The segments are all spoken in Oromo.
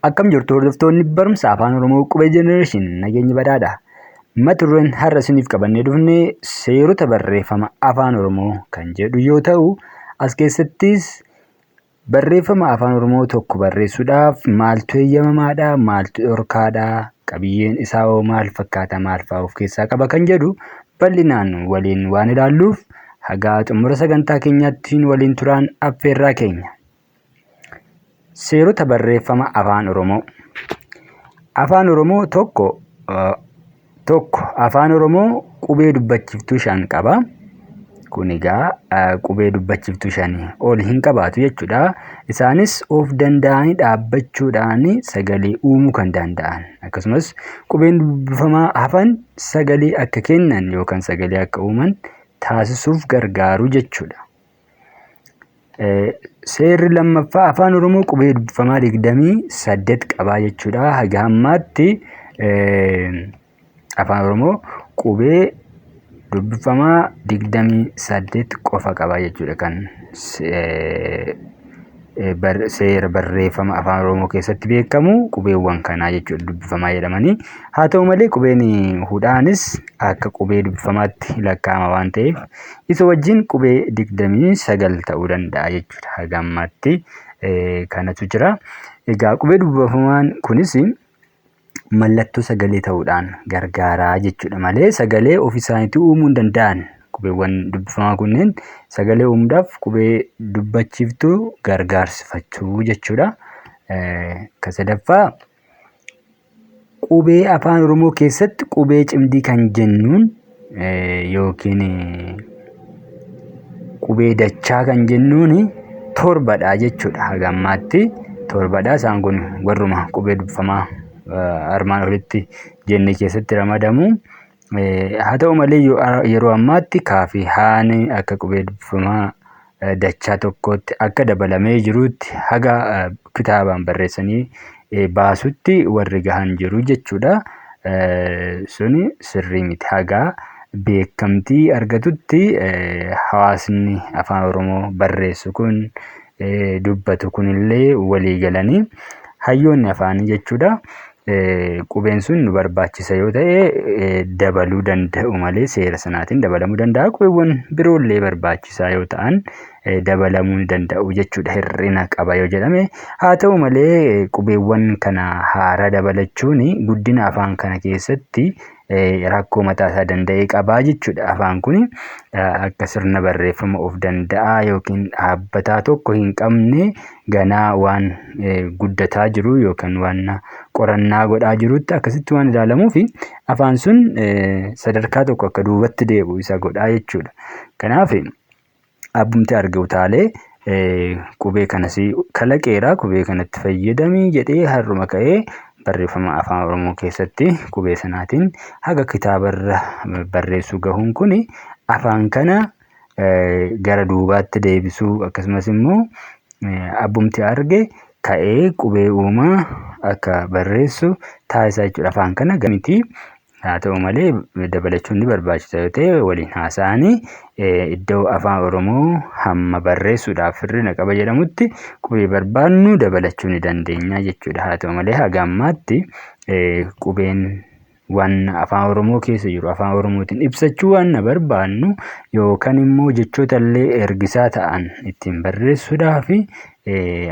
Akkam jirtu hordoftoonni barumsa afaan Oromoo qubee jenereeshin nageenya badhaadha. Mata dureen har'a isiniif qabannee dhufne seerota barreeffama afaan Oromoo kan jedhu yoo ta'u, as keessattis barreeffama afaan Oromoo tokko barreessuudhaaf maaltu eeyyamamaadha, maaltu dhorkaadha, qabiyyeen isaa hoo maal fakkaata, maal fa'aa of keessaa qaba kan jedhu bal'inaan waliin waan ilaalluuf haga xumura sagantaa keenyaatti waliin turaan affeerraa keenya. Seerota barreeffama afaan Oromoo. Afaan Oromoo tokko afaan Oromoo qubee dubbachiftuu 5 qaba. Kun egaa qubee dubbachiftuu 5 ol hin qabaatu jechuudha. Isaanis of danda'anii dhaabbachuudhaan sagalee uumuu kan danda'an. Akkasumas qubeen dubbifamaa hafan sagalee akka kennan yookaan sagalee akka uuman taasisuuf gargaaru jechuudha. Seerri lammaffaa afaan Oromoo qubee dubbifamaa 28 qaba jechuudha. Haga ammaatti afaan Oromoo qubee dubbifamaa 28 qofa qaba jechuudha kan seera barreeffama afaan Oromoo keessatti beekamu qubeewwan kanaa jechuudha dubbifamaa jedhamanii. Haa ta'u malee qubeen hudhaanis akka qubee dubbifamaatti lakkaa'ama waan ta'eef isa wajjin qubee 29 ta'uu danda'a jechuudha. Haga ammaatti kanatu jira. Egaa qubee dubbifamaan kunis mallattoo sagalee ta'uudhaan gargaaraa jechuudha malee sagalee ofii isaaniitii uumuu hin danda'an. Qubeewwan dubbifamaa kunneen sagalee uumuudhaaf qubee dubbachiftuu gargaarsifachuu jechuudha. Kan sadaffaa qubee afaan Oromoo keessatti qubee cimdii kan jennuun yookiin qubee dachaa kan jennuun torbadha jechuudha. Haga ammaatti torbadha. Isaan kun warruma qubee dubbifamaa armaan olitti jenne keessatti ramadamu. Haa ta'u malee yeroo ammaatti kaafii haani akka qubee dubbifamaa dachaa tokkotti akka dabalamee jirutti haga kitaabaan barreessanii baasutti warri gahan jiru jechuudha. Suni sirrii miti. Haga beekamtii argatutti hawaasni afaan Oromoo barreessu kun dubbatu kunillee walii galanii hayyoonni afaanii jechuudha. Qubeen sun nu barbaachisa yoo ta'e dabaluu danda'u malee seera sanaatiin dabalamuu danda'a. Qubeewwan biroollee barbaachisaa yoo ta'an dabalamuu danda'u jechuudha hir'ina qaba yoo jedhame. Haa ta'u malee qubeewwan kana haaraa dabalachuun guddina afaan kana keessatti rakkoo mataa isaa danda'e qabaa jechuudha. Afaan kun akka sirna barreeffama of danda'a yookiin dhaabbataa tokko hin qabne ganaa waan guddataa jiru yookaan waan qorannaa godhaa jirutti akkasitti waan ilaalamuuf afaan sun sadarkaa tokko akka duubatti deebi'u isa godhaa jechuudha. Kanaaf abbumti arge utaalee qubee kanas kalaqeera qubee kanatti fayyadamii jedhee har'uma ka'ee barreeffama afaan Oromoo keessatti qubee sanaatiin haga kitaabarra barreessuu gahuun kun afaan kana gara duubaatti deebisuu akkasumas immoo abbumti arge ka'ee qubee uumaa akka barreessu taasisaa jechuudha. Afaan kana gamitii haa ta'u malee dabalachuun ni barbaachisa yoo ta'e waliin haasa'anii iddoo afaan Oromoo hamma barreessuudhaaf hir'ina qaba jedhamutti qubee barbaadnu dabalachuu ni dandeenya jechuudha. Haa ta'u malee haga ammaatti qubeen waan afaan Oromoo keessa jiru afaan Oromootiin ibsachuu waan barbaadnu yookaan immoo jechoota illee ergisaa ta'an ittiin barreessuudhaaf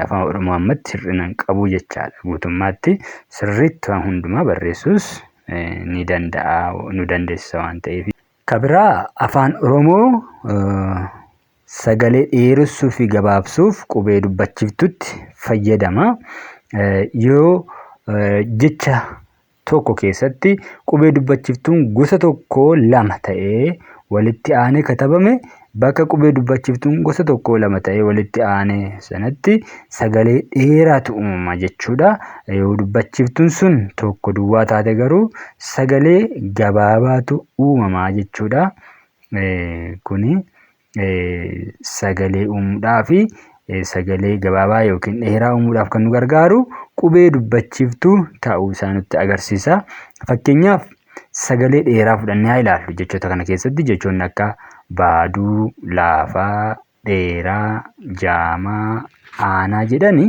afaan Oromoo ammatti hir'ina qabu jechaadha. Guutummaatti sirriitti waan hundumaa barreessuus ni danda'a nu dandeessisa waan ta'eef. Kabiraa afaan Oromoo sagalee dheeressuu fi gabaabsuuf qubee dubbachiftuutti fayyadama. Yoo jecha tokko keessatti qubee dubbachiftuun gosa tokko 2 ta'ee walitti aanee katabame bakka qubee dubbachiftuun gosa tokko 2 ta'ee walitti aanee sanatti sagalee dheeraatu uumama jechuudha. Yoo dubbachiftuun sun tokko duwwaa taate garuu sagalee gabaabaatu uumama jechuudha. Kuni sagalee uumuudhaaf sagalee gabaabaa yookiin dheeraa uumuudhaaf kan nu gargaaru qubee dubbachiftuu ta'uu isaa nutti agarsiisa. Fakkeenyaaf sagalee dheeraa fudhannee haa ilaallu. Jechoota kana keessatti jechoonni akka baaduu, laafaa, dheeraa, jaamaa, aanaa jedhani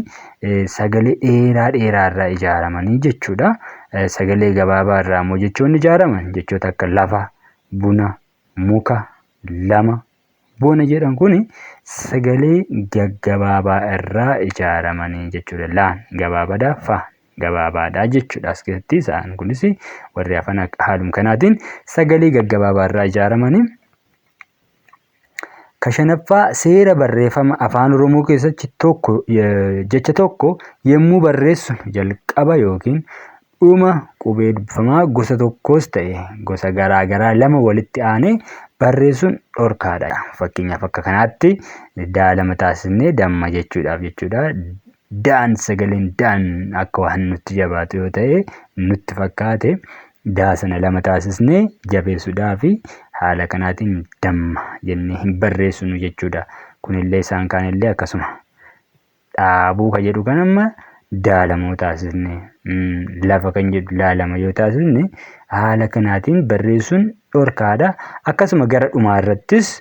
sagalee dheeraa irraa ijaaramanii jechuudha. Sagalee gabaabaa irraa immoo jechoonni ijaaraman jechoota akka lafa, buna, muka, lama, bona jedhan kuni sagalee gaggabaabaa irraa ijaaramanii jechuudha. Laan gabaabaadha, fa gabaabaadha jechuudha. As keessatti isaan kunis warri hafan haaluma kanaatiin sagalee gaggabaabaa irraa ijaaramanii. Shanaffaa seera barreeffama afaan Oromoo keessatti jecha tokko yommuu barreessu jalqaba yookiin dhuma qubee dubbifamaa gosa tokkos ta'e gosa garaagaraa lama walitti aanee barreessuun dhorkaadha. Fakkeenyaaf akka kanaatti daa lama taasisnee damma jechuudhaaf jechuudha. Daan sagaleen daan akka waan nutti jabaatu yoo ta'e nutti fakkaate daa sana lama taasisnee jabeessuudhaaf haala kanaatiin damma jennee hin barreessinu jechuudha. Kunillee isaan kaanillee akkasuma dhaabuu kan jedhu kan amma daa lama taasisne lafa kan jedhu laa lama yoo taasisne haala kanaatiin barreessuun dhorkaadha. Akkasuma gara dhumaa irrattis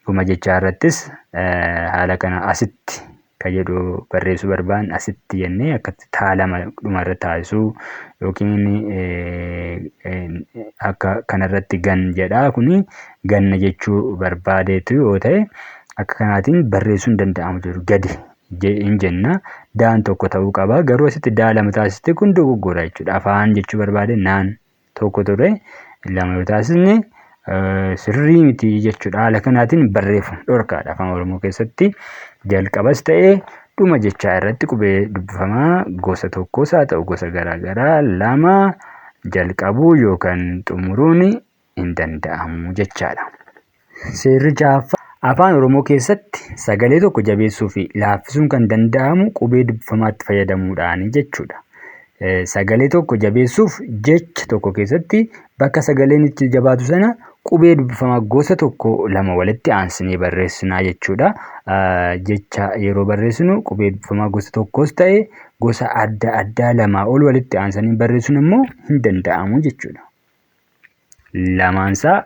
dhuma jechaa irrattis haala kana asitti kan jedhu barreessuu barbaanne asitti jennee akkatti taa lama dhuma irra taasisuu yookiin akka kanarratti gan jedhaa kuni ganna jechuu barbaadeetu yoo ta'e akka kanaatiin barreessuun danda'amu jiru gadi hin jenna. Daan tokko ta'uu qaba. Garuu asitti daa lama taasiste kun dogoggora jechuudha. Afaan jechuu barbaade naan tokko ture lama yoo taasisne sirrii miti jechuudha. Haala kanaatiin barreeffamu dhorkaadha afaan Oromoo keessatti. Jalqabas ta'ee dhuma jechaa irratti qubee dubbifamaa gosa tokkos haa ta'u gosa garaagaraa lama jalqabuu yookaan xumuruun hin danda'amu jechaadha. Seerri ja'affaa afaan Oromoo keessatti sagalee tokko jabeessuu fi laaffisuun kan danda'amu qubee dubbifamaatti fayyadamuudhaani jechuudha. Sagalee tokko jabeessuuf jecha tokko keessatti bakka sagaleen itti jabaatu sana qubee dubbifamaa gosa tokko lama walitti aansinee barreessinaa jechuudha. Jecha yeroo barreessinu qubee dubbifamaa gosa tokkos ta'e gosa adda addaa lamaa ol walitti aansanii barreessuun immoo hin danda'amu jechuudha. Lamaansaa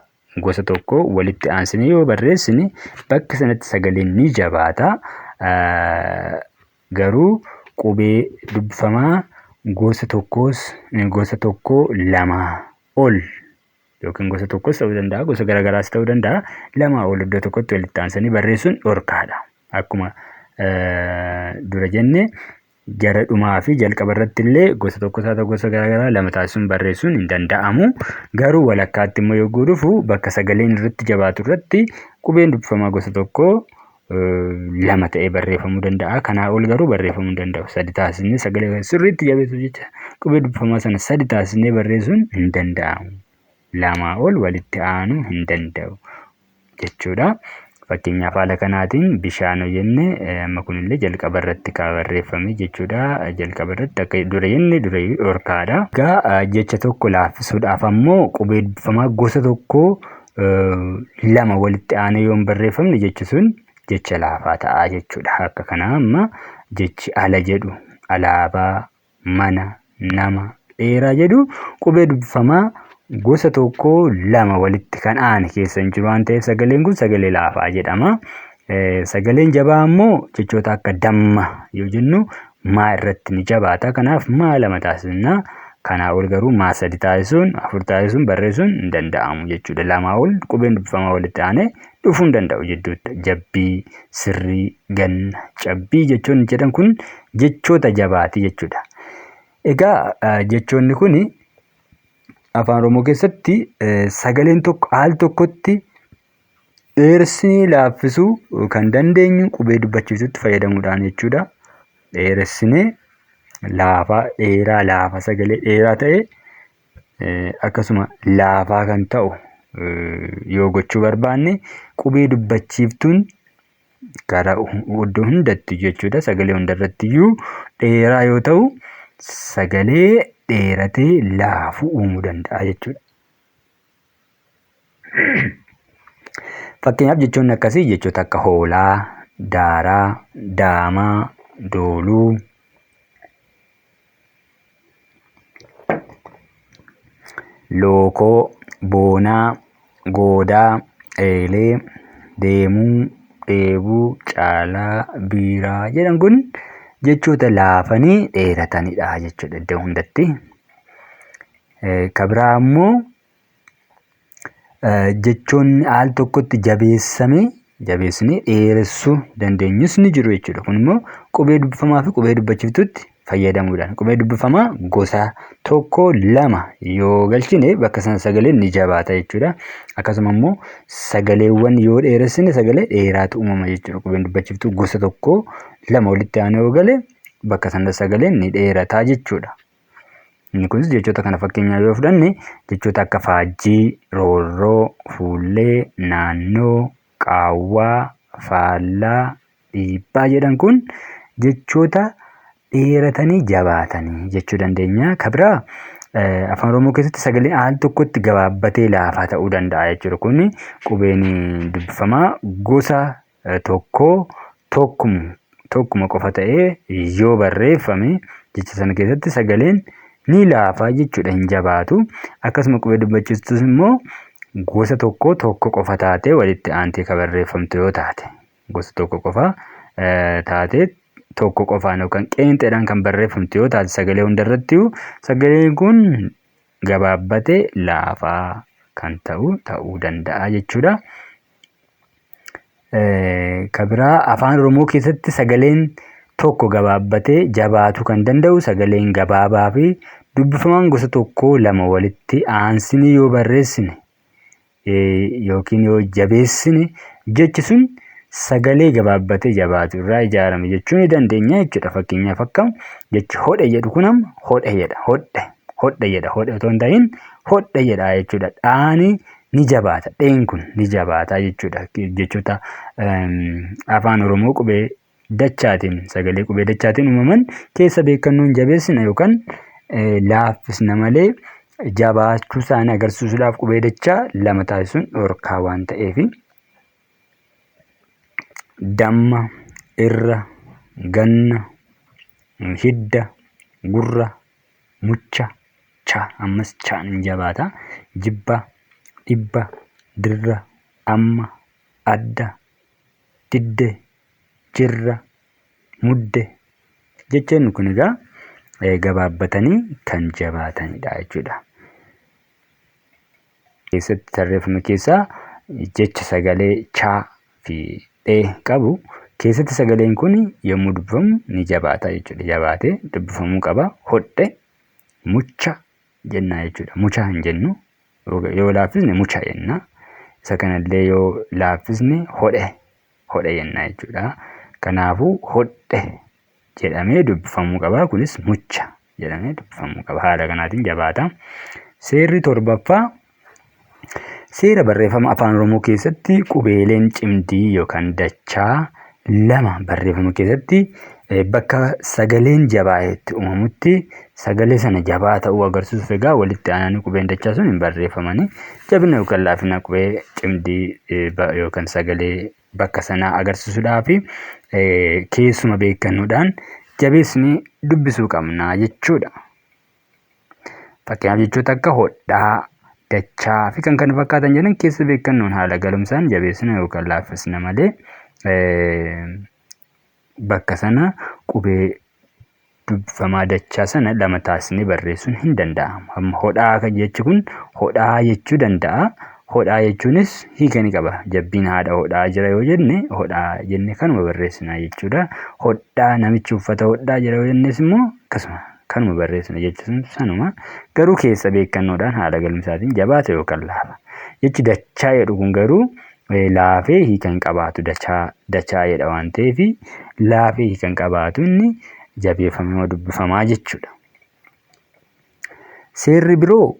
gosa tokko walitti aansinee yoo barreessine bakka sanatti sagaleen ni jabaata. Garuu qubee dubbifamaa gosa tokko lamaa ol yookiin gosa tokkos ta'uu danda'a, gosa garaagaraas ta'uu danda'a. Lamaa ol iddoo tokkotti walitti aansanii barreessuun dhorkaadha. Akkuma dura jenne gara dhumaa fi jalqaba irratti illee gosa tokkos haa ta'u gosa garaagaraa lama taasisuun barreessuun hin danda'amu. Garuu walakkaatti immoo yogguu dhufu bakka sagaleen irratti jabaatu irratti qubeen dubbifamaa gosa tokko lama ta'ee barreeffamuu danda'a. Kanaa ol garuu barreeffamuu hin danda'u. Sadi taasisnee sagalee sirriitti jabeessu jecha qubee dubbifamaa sana sadi taasisnee barreessuun hin danda'amu. Lamaa ol walitti aanuu hin danda'u jechuudha. Fakkeenyaaf haala kanaatiin bishaan yoo jenne amma kunillee jalqaba irratti barreeffame jechuudha. Jalqaba irratti akka dura jenne dura dhorkaadha. Egaa jecha tokko laaffisuudhaaf ammoo qubee dubbifamaa gosa tokko lama walitti aanee yoo hin barreeffamne jechi sun jecha laafaa ta'a jechuudha. Akka kanaa amma jechi ala jedhu alaabaa, mana, nama, dheeraa jedhu qubee dubbifamaa gosa tokko lama walitti kan aane keessa hin jiru waan ta'eef sagaleen kun sagalee laafaa jedhama. Sagaleen jabaa immoo jechoota akka damma yoo jennu maa irratti ni jabaata. Kanaaf maa lama taasisna. Kanaa ol garuu maa sadi taasisuun afur taasisuun barreessuun hin danda'amu jechuudha. Lamaa ol qubeen dubbifamaa walitti aane dhufuu hin danda'u jidduutti. Jabbii, sirrii, ganna, cabbii jechoonni jedhan kun jechoota jabaati jechuudha. Egaa jechoonni kun afaan Oromoo keessatti sagaleen tokko al tokkotti dheeressinee laaffisuu kan dandeenyu qubee dubbachiisutti fayyadamuudhaan jechuudha. Dheeressinee laafaa dheeraa laafa sagalee dheeraa ta'e akkasuma laafaa kan ta'u yoo gochuu barbaanne qubee dubbachiiftuun gara iddoo hundatti jechuudha. Sagalee hundarratti iyyuu dheeraa yoo ta'u sagalee dheeratee laafuu uumuu danda'a jechuudha. Fakkeenyaaf jechoonni akkasii jechoota akka hoolaa, daaraa, daamaa, dooluu, lookoo, boonaa, goodaa, eelee, deemuu, dheebuu, caalaa, biiraa jedhan kun jechoota laafanii dheeratanidha jechuudha iddoo hundatti. Kan biraa immoo jechoonni al tokkotti jabeessinee dheeressuu dandeenyus ni jiru jechuudha. Kun immoo qubee dubbifamaa fi qubee dubbachiftuutti fayyadamuudhaan. Qubee dubbifamaa gosa tokko lama yoo galchine bakka sana sagaleen ni jabaata jechuudha. Akkasuma immoo sagaleewwan yoo dheeressine sagalee dheeraatu uumama jechuudha. Qubeen dubbachiftuu gosa tokko lama walitti aanee yoo gale bakka sana sagaleen ni dheerata jechuudha. Inni kunis jechoota kana fakkeenyaa yoo fudhanne jechoota akka faajjii, roorroo, fuullee, naannoo, qaawwaa, faallaa, dhiibbaa jedhan kun jechoota dheeratanii jabaatanii jechuu dandeenya. Kan biraa afaan Oromoo keessatti sagaleen al tokkotti gabaabbatee laafaa ta'uu danda'a jechuudha. Kun qubeen dubbifamaa gosa tokkuma qofa ta'ee yoo barreeffame jecha sana keessatti sagaleen ni laafaa jechuudha, hin jabaatu. Akkasuma qubee dubbachiftuus immoo gosa tokko qofa taatee walitti aantee kan barreeffamtu yoo taate gosa tokko qofa taatee tokko qofaan yookaan qeenxeedhaan kan barreeffamtu yoo taate sagalee hundarratti sagaleen kun gabaabbatee laafaa kan ta'uu danda'a jechuudha. Kan biraa afaan Oromoo keessatti sagaleen tokko gabaabbatee jabaatu kan danda'u sagaleen gabaabaa fi dubbifamaan gosa tokko lama walitti aansine yoo barreessine yookiin yoo jabeessine jechi sun sagalee gabaabbatee jabaatu irraa ijaarame jechuu ni dandeenya jechuudha. Fakkeenyaaf akka jechi hodhe jedhu kun amma hodhe jedha. Hodhe otoo hin ta'in hodhe jedha jechuudha. Dhaani ni jabaata. Dheen kun ni jabaata jechuudha. Jechoota afaan Oromoo qubee dachaatiin sagalee qubee dachaatiin uumaman keessa beekannoon jabeessina yookaan laaffisna malee jabaachuu isaanii agarsiisuudhaaf qubee dachaa lama taasisuun dhorkaa waan ta'eef damma, irra, ganna, hidda, gurra, mucha, cha ammas chaan hin jabaata. Jibba, dhibba, dirra, amma, adda, didde, jirra, mudde jechoonni kun egaa gabaabbatanii kan jabaatanidha jechuudha. Keessatti tarreeffame keessaa jecha sagalee chaa fi dhee qabu keessatti sagaleen kun yommuu dubbifamu ni jabaata jechuudha. Jabaatee dubbifamuu qaba. Hodhe, mucha jenna jechuudha. Mucha hin jennu. Yoo laaffisne mucha jenna. Isa kanallee yoo laaffisne hodhe jenna jechuudha. Kanaafuu hodhe jedhamee dubbifamuu qaba. Kunis mucha jedhamee dubbifamuu qaba. Haala kanaatiin jabaata. Seerri torbaffaa seera barreeffama afaan Oromoo keessatti qubeeleen cimdii yookaan dachaa lama barreeffama keessatti bakka sagaleen jabaayetti uumamutti sagalee sana jabaa ta'uu agarsiisuuf egaa walitti aananii qubeen dachaa sun hin barreeffamani. Jabina yookaan laafina qubee cimdii yookaan sagalee bakka sanaa agarsiisuudhaaf keessuma beekannoodhaan jabeessinee dubbisuu qabna jechuudha. Fakkeenyaaf jechoota akka hodhaa, dachaa fi kan kana fakkaatan jedhan keessa beekannoon haala galumsaan jabeessina yookaan laaffisna malee bakka sana qubee dubbifamaa dachaa sana lama taasisnee barreessuun hin danda'amu. Hodhaa kan jechi kun hodhaa jechuu danda'a. Hodhaa jechuunis hiika ni qaba. Jabbiin haadha hodhaa jira yoo jenne hodhaa jenne kanuma barreessina jechuudha. Hodhaa namichi uffata hodhaa jira yoo jennes immoo akkasuma kanuma barreessina jechuun sanuma. Garuu keessa beekannoodhaan haala galumsaatiin jabaata yookaan laafa. Jechi dachaa jedhu kun garuu laafee hiika hin qabaatu. Dachaa jedha waan ta'eef laafee hiika hin qabaatu inni jabeeffamee dubbifamaa jechuudha. Seerri biroo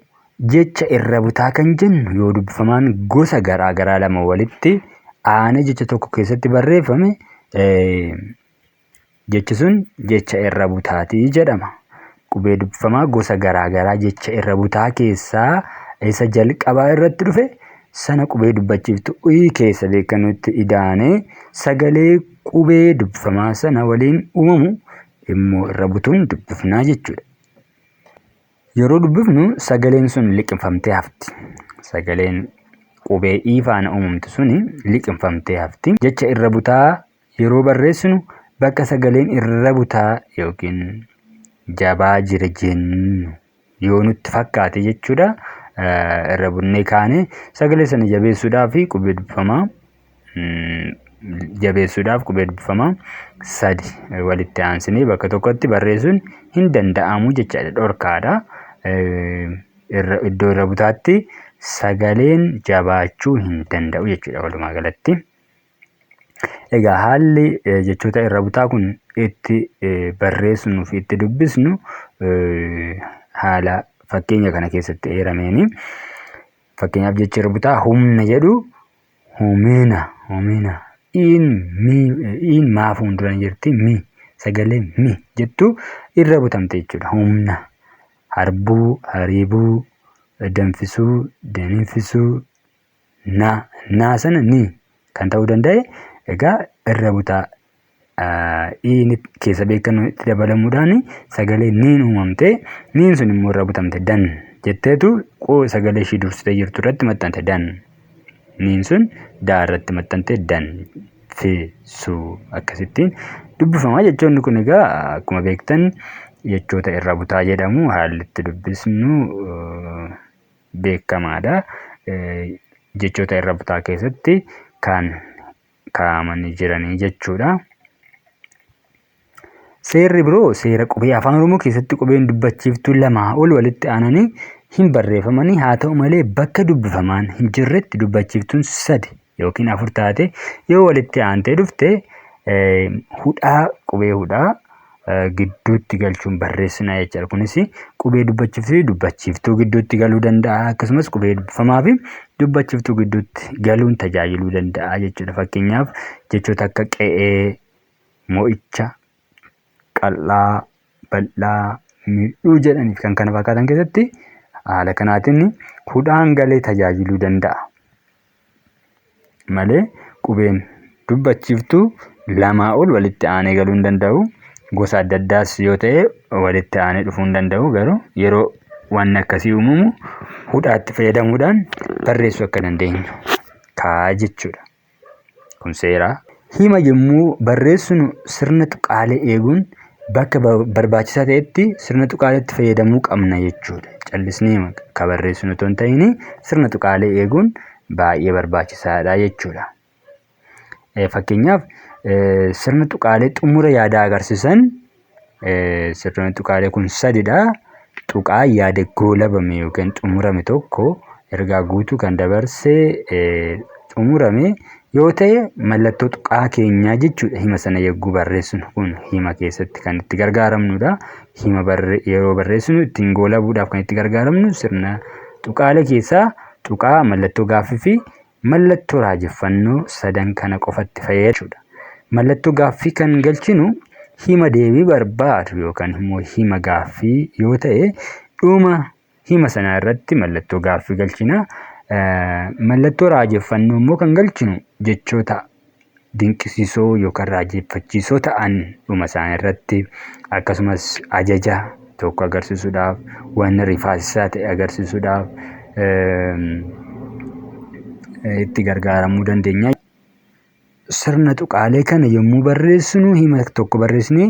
jecha irra butaa kan jennu yoo dubbifamaan gosa garaa garaa lama walitti aanee jecha tokko keessatti barreeffame jechi sun jecha irra butaatii jedhama. Qubee dubbifamaa gosa garaa garaa jecha irra butaa keessaa isa jalqabaa irratti dhufe sana qubee dubbachiftu keessa beekannootti idaanee sagalee qubee dubbifamaa sana waliin uumamu immoo irra butuun dubbifnaa jechuudha. Yeroo dubbifnu sagaleen sun liqimfamtee hafti. Sagaleen qubee ii faana uumamtu suni liqinfamtee hafti. Jecha irra butaa yeroo barreessinu bakka sagaleen irra butaa yookiin jabaa jira jennu yoo nutti fakkaate jechuudha. Irra bunnee kaane sagalee sana jabeessuudhaaf qubee dubbifamaa 3 walitti aansinee bakka tokkotti barreessuun hin danda'amu jechaadha. Dhorkaadha. Iddoo irra butaatti sagaleen jabaachuu hin danda'u jechuudha walumaa galatti. Egaa haalli jechoota irra butaa kun itti barreessinuu fi itti dubbisnu haala fakkeenya kana keessatti eerameeni. Fakkeenyaaf jechi irra butaa humna jedhu humina. Iin maa fuulduraan jirti mi sagalee mi jettu irra butamte jechuudha. Humna, harbuu, hariibuu, danfisuu, danfisuu, naa sana ni kan ta'uu danda'e. Egaa irra butaa iin keessa beekannoo itti dabalamuudhaan sagalee niin uumamte. Niin sun immoo irra butamte dan jetteetu sagalee ishii dursitee jirtu irratti maxxante dan. Niin sun daa irratti maxxante dan fi suu akkasittiin dubbifamaa. Jechoonni kun egaa akkuma beektan jechoota irra butaa jedhamu. Haalli itti dubbisnu beekamaadha. Jechoota irra butaa keessatti kan kaa'amanii jiranii jechuudha. Seerri biroo seera qubee afaan Oromoo keessatti qubeen dubbachiiftuu 2 ol walitti aananii hin barreeffamanii. Haa ta'u malee bakka dubbifamaan hin jirretti dubbachiiftuun 3 yookiin 4 taate yoo walitti aantee dhufte qubee hudhaa gidduutti galchuun barreessina jechuudha. Kunis qubee dubbachiiftuu gidduutti galuu danda'a. Akkasumas qubee dubbifamaa fi dubbachiiftuu gidduutti galuun tajaajiluu danda'a jechuudha. Fakkeenyaaf jechoota akka qe'ee, mo'icha, qal'aa, bal'aa, miidhuu jedhaniif kan kana fakkaatan keessatti haala kanaatiin hudhaan galee tajaajiluu danda'a. Malee qubeen dubbachiiftuu 2 ol walitti aanee galuu hin danda'u. Gosa adda addaas yoo ta'e walitti aanee dhufuu hin danda'u. Garuu yeroo waan akkasii uumamu hudhaatti fayyadamuudhaan barreessuu akka dandeenyu kaa jechuudha. Kun seera. Hima yommuu barreessinu sirna tuqaalee eeguun bakka barbaachisaa ta'etti sirna tuqaaleetti fayyadamuu qabna jechuudha. Callisnee kan barreessinu otoo hin ta'in sirna tuqaalee eeguun baay'ee barbaachisaadha jechuudha. Fakkeenyaaf sirna tuqaalee xumura yaadaa agarsiisan. Sirna tuqaalee kun 3dha. Tuqaa yaada goolabame yookiin xumurame tokko ergaa guutuu kan dabarsee xumurame yoo ta'e mallattoo tuqaa keenyaa jechuudha. Hima sana yogguu barreessinu kun hima keessatti kan itti gargaaramnudha. Hima yeroo barreessinu ittiin goolabuudhaaf kan itti gargaaramnu sirna tuqaalee keessaa tuqaa, mallattoo gaaffii fi mallattoo raajeffannoo 3 kana qofatti fayyadamuudha. Mallattoo gaaffii kan galchinu hima deebii barbaadu yookaan immoo hima gaaffii yoo ta'e dhuma hima sana irratti mallattoo gaaffii galchina. Mallattoo raajeffannoo immoo kan galchinu jechoota dinqisiisoo yookaan raajeffachiisoo ta'an dhuma isaanii irratti, akkasumas ajaja tokko agarsiisuudhaaf, waan rifaasisaa ta'e agarsiisuudhaaf itti gargaaramuu dandeenya. Sirna tuqaalee kana yommuu barreessinu hima tokko barreessinee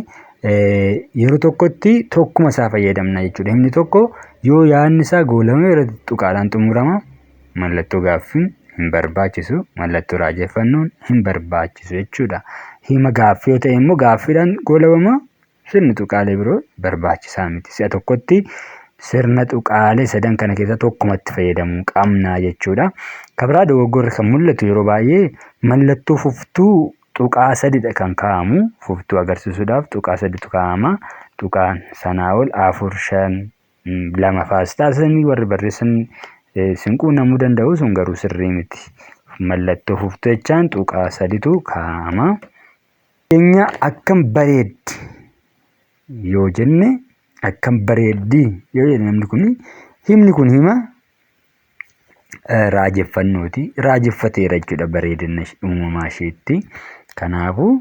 yeroo tokkotti tokkuma isaa fayyadamna jechuudha. Himni tokko yoo yaadni isaa goolabame irratti tuqaalaan xumurama. Mallattoo gaaffiin hin barbaachisu. Mallattoo raajeffannoon hin barbaachisu jechuudha. Hima gaaffii yoo ta'e immoo gaaffiidhaan goolabama. Sirni tuqaalee biroo barbaachisaa miti. Si'a tokkotti sirna tuqaalee 3 kana keessa tokkumatti fayyadamuu qabna jechuudha. Kabraa dogoggorri kan mul'atu yeroo baay'ee mallattoo fuftuu tuqaa 3dha kan kaa'amu. Fuftuu agarsiisuudhaaf tuqaa 3tu kaa'ama. Tuqaan sanaa ol 4, 5, 2 faas taasisanii warri barreessan sinquunnamuu danda'u. Sun garuu sirrii miti. Mallattoo fuftuu jechaan tuqaa 3tu kaa'ama. Keenya akkam bareeddi yoo jenne akkam bareeddi yoo jenne namni kun himni kun hima raajeffannooti. Raajeffateera jechuudha bareedina uumamaa isheetti. Kanaafuu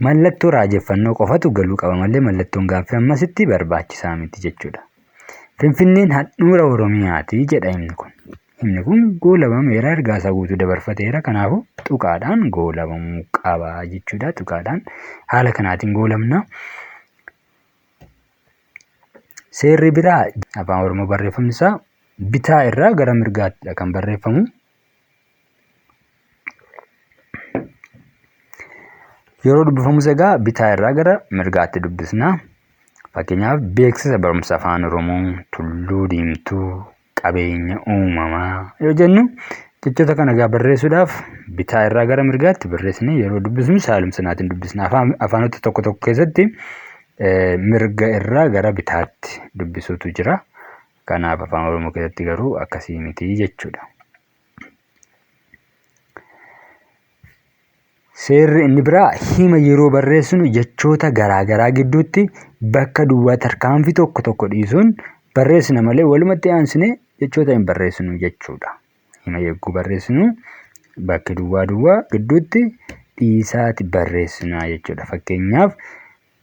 mallattoo raajeffannoo qofatu galuu qaba malee mallattoon gaaffii ammasitti barbaachisaa miti jechuudha. Finfinneen handhuura Oromiyaati jedha himni kun. himni kun goolabameera ergaa isaa guutuu dabarfateera. Kanaafuu tuqaadhaan goolabamuu qaba jechuudha. Tuqaadhaan haala kanaatiin goolabna. Seerri biraa afaan Oromoo barreeffamni isaa bitaa irraa gara mirgaattidha kan barreeffamu. Yeroo dubbifamus egaa bitaa irraa gara mirgaatti dubbisna. Fakkeenyaaf beeksisa barumsa afaan Oromoo, tulluu diimtuu, qabeenya uumamaa yoo jennu jechoota kana egaa barreessuudhaaf bitaa irraa gara mirgaatti barreessine yeroo dubbisnu saalumsanaatiin dubbisna. Afaanota tokko tokko keessatti mirga irraa gara bitaatti dubbisuutu jira. Kanaaf afaan Oromoo keessatti garuu akkasii miti jechuudha. Seerri inni biraa hima yeroo barreessinu jechoota garaagaraa gidduutti bakka duwwaa tarkaanfii tokko tokko dhiisuun barreessina malee walumatti aansine jechoota hin barreessinu jechuudha. Hima yeroo barreessinu bakka duwwaa gidduutti dhiisaati barreessina jechuudha. Fakkeenyaaf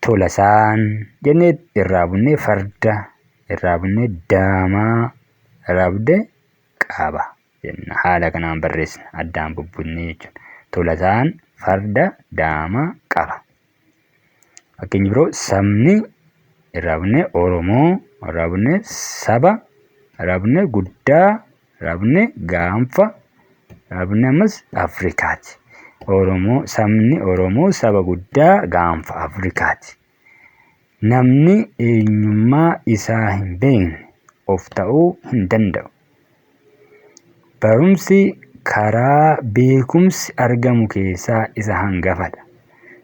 Tolasaan jennee irraa bunnee farda, irraa bunnee daamaa, irraa bunnee qaba jenna. Haala kanaan barreessina addaan bubbunnee jechuudha. Tolasaan farda daamaa qaba. Fakkeenyi biroo sabni irraa bunnee Oromoo, irraa bunnee saba, irraa bunnee guddaa, irraa bunnee gaanfa, irraa bunnee ammas Afrikaati. Sabni Oromoo saba guddaa gaanfa Afrikaati. Namni eenyummaa isaa hin beekne of ta'uu hin danda'u. Barumsi karaa beekumsi argamu keessaa isa hangafadha.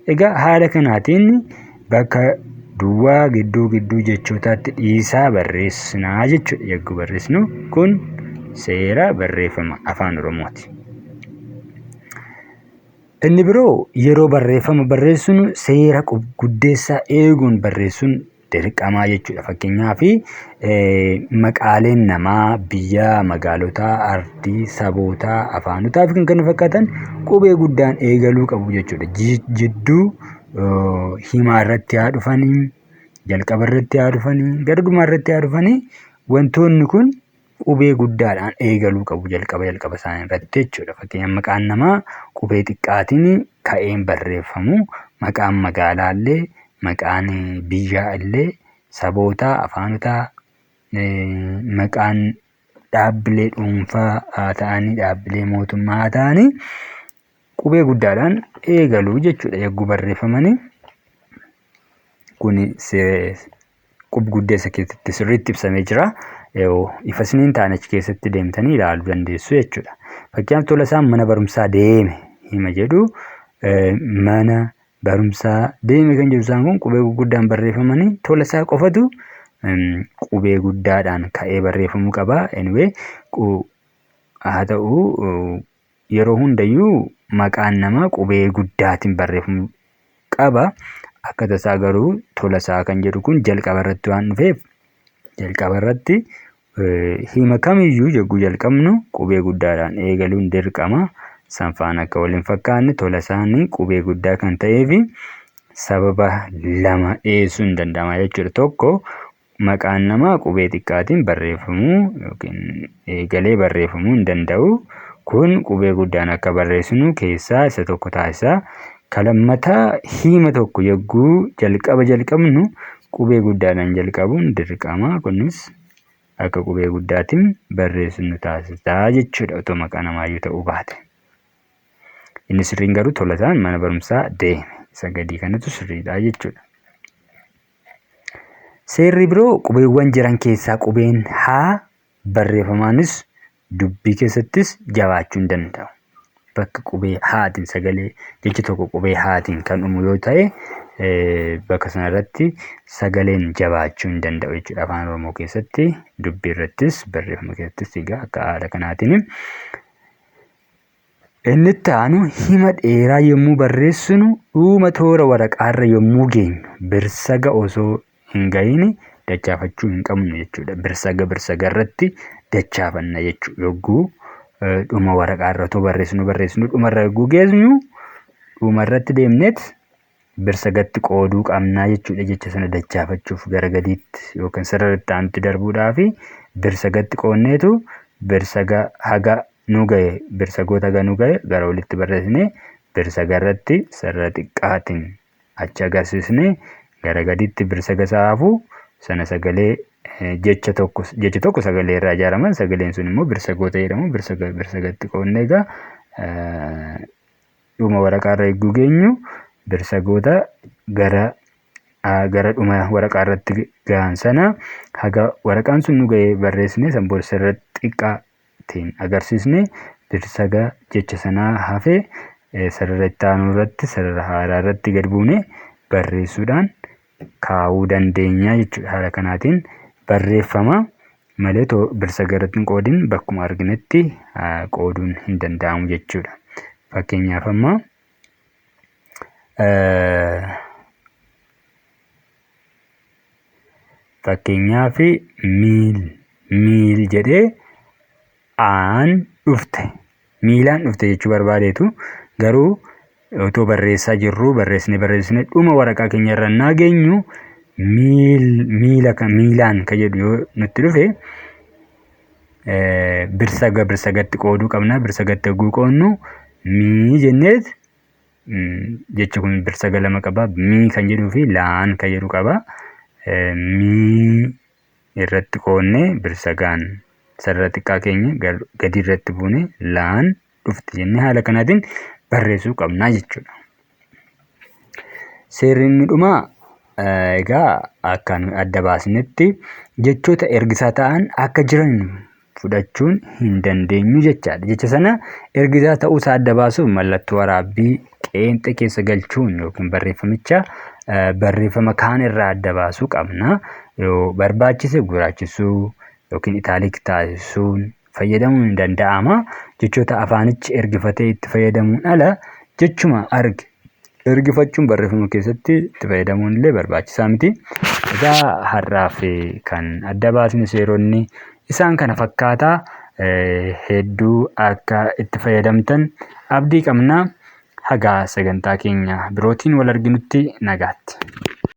Egaa haala kanaatiin bakka duwwaa gidduu jechootaatti dhiisaa barreessinaa jechuudha. Yeroo barreessinu kun seera barreeffama afaan Oromooti. Inni biroo yeroo barreeffama barreessinu seera guddeessaa eeguun barreessuun dirqamaa jechuudha. Fakkeenyaaf maqaaleen namaa, biyyaa, magaalotaa, ardii, sabootaa, afaanotaa fi kan kana fakkaatan qubee guddaan eegaluu qabu jechuudha. Jidduu himaa irratti haa dhufanii, jalqaba irratti haa dhufanii, gara dhumaa irratti haa dhufanii wantoonni kun qubee guddaadhaan eegaluu qabu jalqaba isaanii irratti jechuudha. Fakkeenyaaf maqaan namaa qubee xiqqaatiin ka'een barreeffamu. Maqaan magaalaallee, maqaan biyyaa illee, sabootaa, afaanotaa, maqaan dhaabbilee dhuunfaa ta'anii, dhaabbilee mootummaa ta'anii qubee guddaadhaan eegaluu jechuudha. Yeroo barreeffamanii kun qub-guddeessa keessatti sirriitti ibsamee jira. Ifa isiniin ta'an achi keessatti deemtanii ilaaluu dandeessu jechuudha. Fakkeenyaaf Tolasaan mana barumsaa deeme hima jedhu mana barumsaa deeme kan jedhu isaan kun qubee gurguddaan barreeffamanii Tolasaa qofatu qubee guddaadhaan ka'ee barreeffamuu qaba. Anyway haa ta'u yeroo hundayyuu maqaan namaa qubee guddaatiin barreeffamuu qaba. Akka tasaa garuu Tolasaa kan jedhu kun jalqaba irratti waan dhufeef jalqaba irratti hima kamiyyuu yeroo jalqabnu qubee guddaadhaan eegaluun dirqama. Sanfaan akka waliin fakkaanne Tolasaan qubee guddaa kan ta'eef sababa lama dhiyeessuun danda'ama jechuudha. Tokko maqaan namaa qubee xiqqaatiin barreeffamuu yookiin eegalee barreeffamuu hin danda'u. Kun qubee guddaan akka barreessinu keessaa isa tokko taasisa. Kalammataa hima tokko yeroo jalqabnu qubee guddaadhaan jalqabuun dirqama. Kunis akka qubee guddaatiin barreessinu taasisa jechuudha otoo maqaa namaayyuu ta'uu baate. Inni sirriin garuu Tolasaan mana barumsaa deeme. Isa gadii kanatu sirriidha jechuudha. Seerri biroo qubeewwan jiran keessaa qubeen haa barreeffamaanis dubbii keessattis jabaachuu hin danda'u. Bakka qubee haatiin sagalee jechi tokko qubee haatiin kan dhumu yoo ta'e bakka sanarratti sagaleen jabaachuu hin danda'u jechuudha. Afaan Oromoo keessatti dubbii irrattis barreeffama keessattis egaa akka haala kanaatiin. Inni itti aanu hima dheeraa yommuu barreessinu dhuma toora waraqaarra yommuu geenyu birsaga osoo hin gahiin dachaafachuu hin qabnu jechuudha. Birsaga irratti dachaafanna jechuudha. Yogguu dhuma waraqaarra otoo barreessinu dhumarra yogguu geessu dhumarratti deemneet birsagatti qooduu qabnaa jechuudha. Jecha sana dachaafachuuf gara gadiitti yookaan sararratti aanutti darbuudhaaf birsagatti qoodneetu birsaga haga nu ga'e birsagoota haga nu ga'e gara olitti barreessine birsaga irratti sarara xiqqaatiin achi agarsiisne gara gaditti birsaga saafu sana sagalee jecha tokko sagalee irraa ijaaraman sagaleen sun immoo birsagoota jedhamu birsagatti qoodne egaa dhuma waraqaa irra eeguu geenyu birsagoota gara dhuma waraqaa irratti gahan sana haga waraqaan sun nu ga'e barreessine san booda sarara xiqqaatiin agarsiisne birsaga jecha sanaa hafee sarara itti aanu irratti sarara haaraa irratti gad buune barreessuudhaan kaa'uu dandeenya jechuudha. Haala kanaatiin barreeffama malee birsaga irratti hin qoodin bakkuma arginetti qooduun hin danda'amu jechuudha. Fakkeenyaaf amma fakkeenyaaf miil jedhee aan dhufte miilaan dhufte jechuu barbaadeetu garuu otoo barreessaa jirru barreessine dhuma waraqaa keenya irra naa geenyu miilaan kan jedhu yoo nutti dhufe birsagatti qooduu qabna. Birsagatti hogguu qoodnu mii jenneet jechi kun birsaga lama qaba. Mii kan jedhuu fi laan kan jedhu qaba. Mii irratti qoodne birsagaan sarara xiqqaa keenya gadi irratti buune laan dhufte jennee haala kanaatiin barreessuu qabnaa jechuudha. Seerri inni dhumaa egaa akkaan adda baasnetti jechoota ergisaa ta'an akka jiran fudhachuun hin dandeenyu jechaadha. Jecha sana ergisaa ta'uusaa adda baasuuf mallattoo waraabbii qeenxee keessa galchuun yookiin barreeffamicha barreeffama kaan irraa adda baasuu qabna. Yoo barbaachise guraachisuu yookiin itaaliik taasisuun fayyadamuun hin danda'ama. Jechoota afaanichi ergifatee itti fayyadamuun ala jechuma ergifachuun barreeffama keessatti itti fayyadamuun illee barbaachisaa miti. Egaa har'aaf kan adda baasne seeronni isaan kana fakkaataa hedduu akka itti fayyadamtan abdii qabna. Hagaa sagantaa keenya birootiin wal arginutti nagaatti.